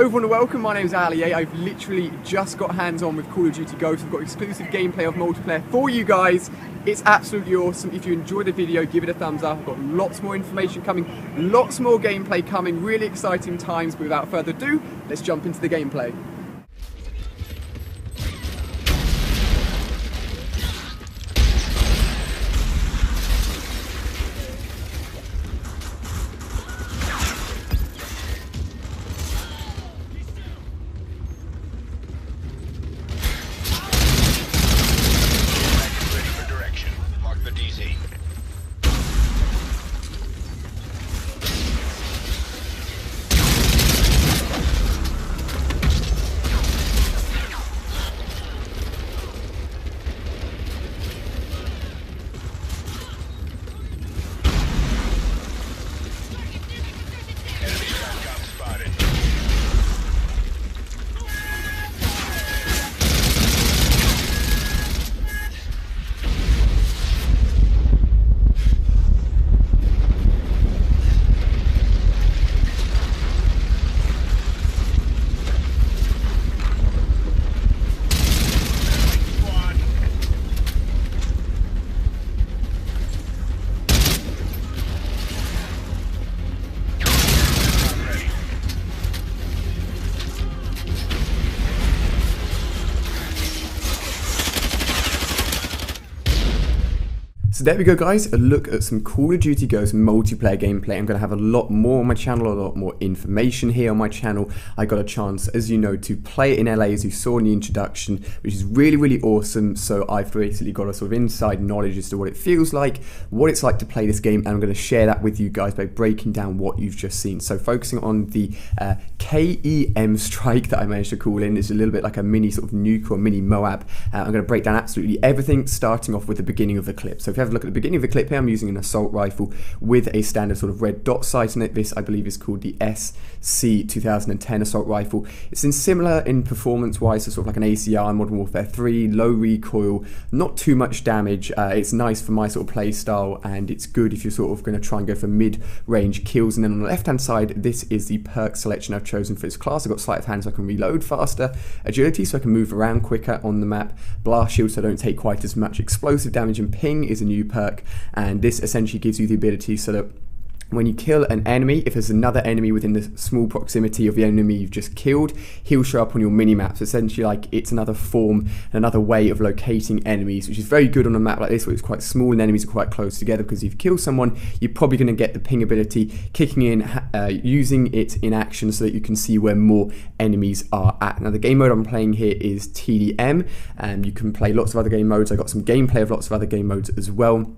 Hello everyone and welcome, my name is Ali. I've literally just got hands-on with Call of Duty Ghosts. I've got exclusive gameplay of multiplayer for you guys. It's absolutely awesome. If you enjoyed the video, give it a thumbs up. I've got lots more information coming, lots more gameplay coming, really exciting times. But without further ado, let's jump into the gameplay. So there we go guys, a look at some Call of Duty Ghosts multiplayer gameplay. I'm going to have a lot more on my channel, a lot more information here on my channel. I got a chance, as you know, to play it in LA as you saw in the introduction, which is really awesome. So I've basically got a sort of inside knowledge as to what it feels like, what it's like to play this game, and I'm going to share that with you guys by breaking down what you've just seen. So focusing on the KEM strike that I managed to call in is a little bit like a mini sort of nuke or mini Moab. I'm going to break down absolutely everything, starting off with the beginning of the clip. So if you have a look at the beginning of the clip here, I'm using an assault rifle with a standard sort of red dot sight on it. This I believe is called the SC 2010 assault rifle. It's similar in performance wise to sort of like an ACR Modern Warfare 3, low recoil, not too much damage. It's nice for my sort of play style, and it's good if you're sort of going to try and go for mid-range kills. And then on the left hand side, this is the perk selection I've chosen for this class. I've got sleight of hand so I can reload faster, agility so I can move around quicker on the map, blast shield so I don't take quite as much explosive damage, and ping is a new perk, and this essentially gives you the ability so that when you kill an enemy, if there's another enemy within the small proximity of the enemy you've just killed, he'll show up on your mini-maps. Essentially, like, it's another form, another way of locating enemies, which is very good on a map like this where it's quite small and enemies are quite close together, because if you kill someone, you're probably going to get the ping ability kicking in, using it in action so that you can see where more enemies are at. Now, the game mode I'm playing here is TDM, and you can play lots of other game modes. I got some gameplay of lots of other game modes as well.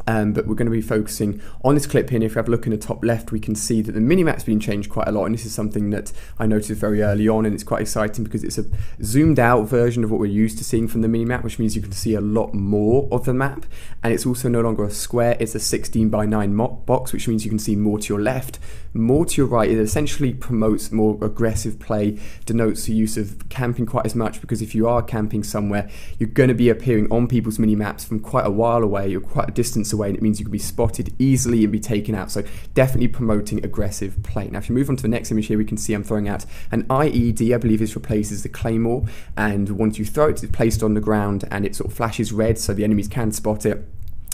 But we're going to be focusing on this clip here, and if we have a look in the top left, we can see that the minimap's been changed quite a lot, and this is something that I noticed very early on, and it's quite exciting because it's a zoomed out version of what we're used to seeing from the minimap, which means you can see a lot more of the map, and it's also no longer a square, it's a 16:9 box, which means you can see more to your left, more to your right. It essentially promotes more aggressive play, denotes the use of camping quite as much, because if you are camping somewhere, you're going to be appearing on people's mini-maps from quite a while away or quite a distance away, and it means you can be spotted easily and be taken out. So definitely promoting aggressive play. Now if you move on to the next image here, we can see I'm throwing out an IED. I believe this replaces the Claymore, and once you throw it, it's placed on the ground and it sort of flashes red so the enemies can spot it.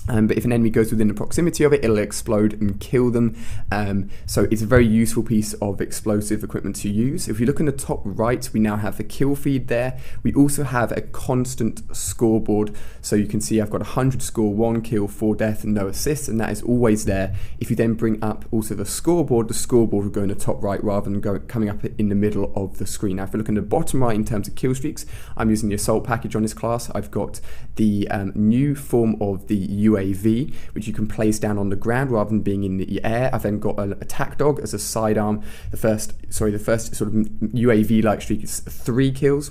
But if an enemy goes within the proximity of it, it'll explode and kill them. So it's a very useful piece of explosive equipment to use. If you look in the top right, we now have the kill feed there. We also have a constant scoreboard. So you can see I've got 100 score, 1 kill, 4 death, and no assists, and that is always there. If you then bring up also the scoreboard will go in the top right rather than coming up in the middle of the screen. Now if you look in the bottom right in terms of kill streaks, I'm using the assault package on this class. I've got the new form of the UAV, which you can place down on the ground rather than being in the air. I've then got an attack dog as a sidearm. The first sort of UAV-like streak is 3 kills.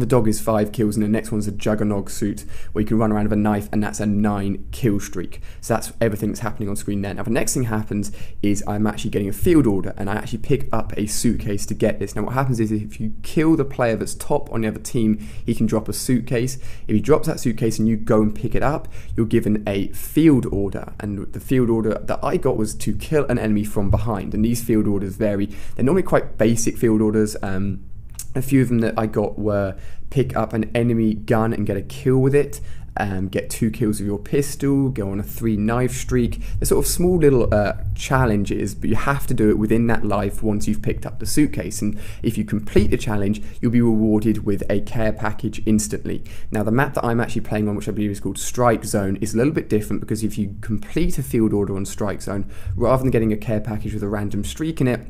The dog is 5 kills, and the next one's a juggernog suit where you can run around with a knife, and that's a 9 kill streak. So that's everything that's happening on screen there. Now the next thing happens is I'm actually getting a field order, and I actually pick up a suitcase to get this. Now what happens is if you kill the player that's top on the other team, he can drop a suitcase. If he drops that suitcase and you go and pick it up, you're given a field order, and the field order that I got was to kill an enemy from behind. And these field orders vary. They're normally quite basic field orders. A few of them that I got were pick up an enemy gun and get a kill with it, get 2 kills with your pistol, go on a 3 knife streak. They're sort of small little challenges, but you have to do it within that life once you've picked up the suitcase. And if you complete the challenge, you'll be rewarded with a care package instantly. Now the map that I'm actually playing on, which I believe is called Strike Zone, is a little bit different, because if you complete a field order on Strike Zone, rather than getting a care package with a random streak in it,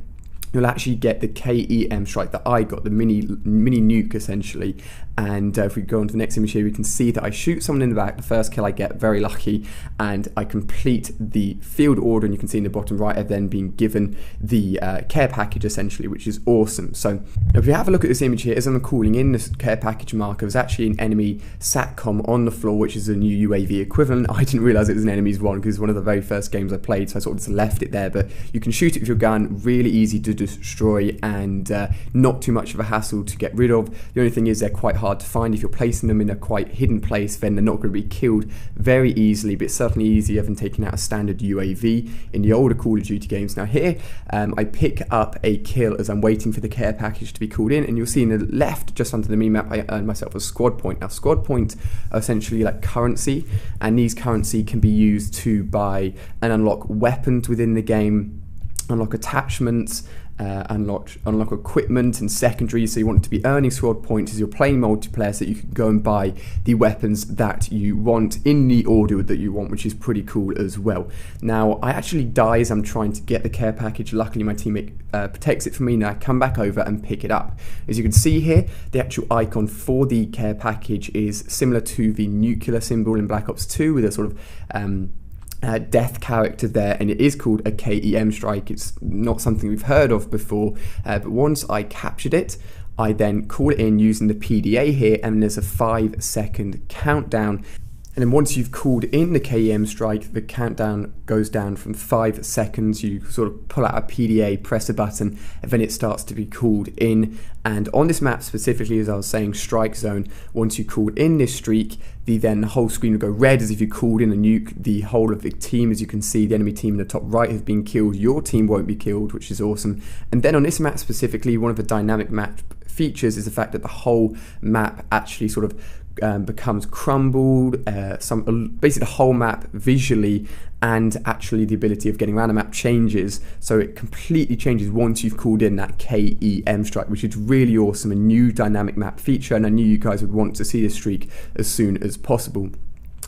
you'll actually get the KEM strike that I got, the mini nuke essentially. And if we go on to the next image here, we can see that I shoot someone in the back. The first kill I get, very lucky, and I complete the field order, and you can see in the bottom right I've then been given the care package essentially, which is awesome. So if we have a look at this image here, as I'm calling in this care package marker, there's actually an enemy SATCOM on the floor, which is a new UAV equivalent. I didn't realise it was an enemy's one, because it's one of the very first games I played, so I sort of just left it there. But you can shoot it with your gun, really easy to destroy, and not too much of a hassle to get rid of. The only thing is they're quite hard to find. If you're placing them in a quite hidden place, then they're not going to be killed very easily, but it's certainly easier than taking out a standard UAV in the older Call of Duty games. Now here I pick up a kill as I'm waiting for the care package to be called in, and you'll see in the left just under the minimap I earned myself a squad point. Now squad points are essentially like currency, and these currency can be used to buy and unlock weapons within the game, unlock attachments, unlock equipment and secondaries. So you want to be earning squad points as you're playing multiplayer, so that you can go and buy the weapons that you want in the order that you want, which is pretty cool as well. Now I actually die as I'm trying to get the care package. Luckily my teammate protects it for me, and I come back over and pick it up. As you can see here, the actual icon for the care package is similar to the nuclear symbol in Black Ops 2, with a sort of death character there, and it is called a KEM strike. It's not something we've heard of before, but once I captured it, I then call it in using the PDA here, and there's a 5-second countdown. And then once you've called in the KEM strike, the countdown goes down from 5 seconds. You sort of pull out a PDA, press a button, and then it starts to be called in. And on this map specifically, as I was saying, Strike Zone, once you called in this streak, the whole screen will go red as if you called in a nuke. The whole of the team, as you can see, the enemy team in the top right have been killed. Your team won't be killed, which is awesome. And then on this map specifically, one of the dynamic map features is the fact that the whole map actually sort of becomes crumbled, basically the whole map visually, and actually the ability of getting around the map changes, so it completely changes once you've called in that KEM strike, which is really awesome, a new dynamic map feature, and I knew you guys would want to see this streak as soon as possible.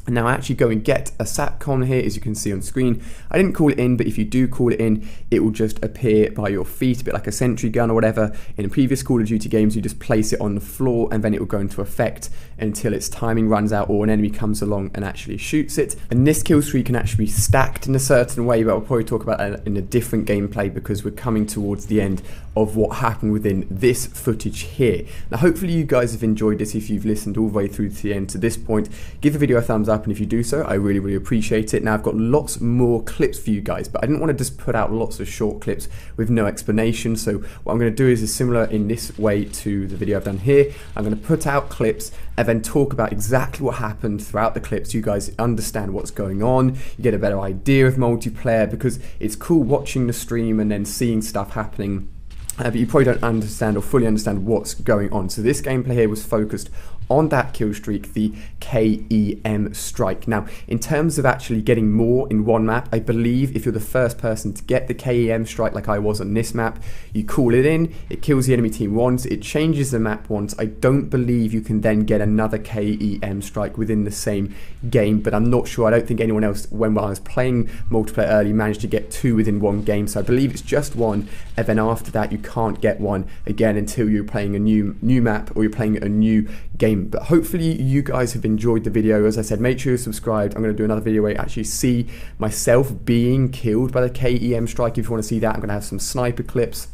And now I actually go and get a SATCOM here, as you can see on screen. I didn't call it in, but if you do call it in, it will just appear by your feet, a bit like a sentry gun or whatever. In previous Call of Duty games, you just place it on the floor, and then it will go into effect until its timing runs out or an enemy comes along and actually shoots it. And this kill streak can actually be stacked in a certain way, but I'll probably talk about that in a different gameplay, because we're coming towards the end of what happened within this footage here. Now hopefully you guys have enjoyed this. If you've listened all the way through to the end to this point, give the video a thumbs up, and if you do so, I really appreciate it. Now I've got lots more clips for you guys, but I didn't want to just put out lots of short clips with no explanation. So what I'm going to do is similar in this way to the video I've done here. I'm going to put out clips and then talk about exactly what happened throughout the clips. You guys understand what's going on, you get a better idea of multiplayer, because it's cool watching the stream and then seeing stuff happening, but you probably don't understand or fully understand what's going on. So this gameplay here was focused on that kill streak, the KEM strike. Now, in terms of actually getting more in one map, I believe if you're the first person to get the KEM strike like I was on this map, you call it in, it kills the enemy team once, it changes the map once. I don't believe you can then get another KEM strike within the same game, but I'm not sure. I don't think anyone else, when I was playing multiplayer early, managed to get 2 within one game. So I believe it's just 1, and then after that you can't get 1 again until you're playing a new map or you're playing a new game. But hopefully you guys have enjoyed the video. As I said, make sure you're subscribed. I'm going to do another video where you actually see myself being killed by the KEM strike. If you want to see that, I'm going to have some sniper clips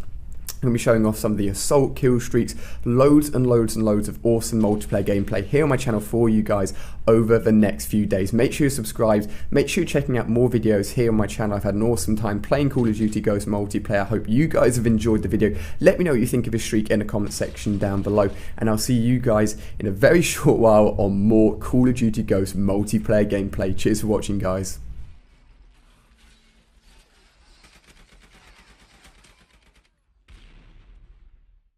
I'm going to be showing off some of the assault kill streaks, loads and loads and loads of awesome multiplayer gameplay here on my channel for you guys over the next few days. Make sure you're subscribed, make sure you're checking out more videos here on my channel. I've had an awesome time playing Call of Duty Ghost multiplayer. I hope you guys have enjoyed the video. Let me know what you think of this streak in the comment section down below, and I'll see you guys in a very short while on more Call of Duty Ghost multiplayer gameplay. Cheers for watching, guys.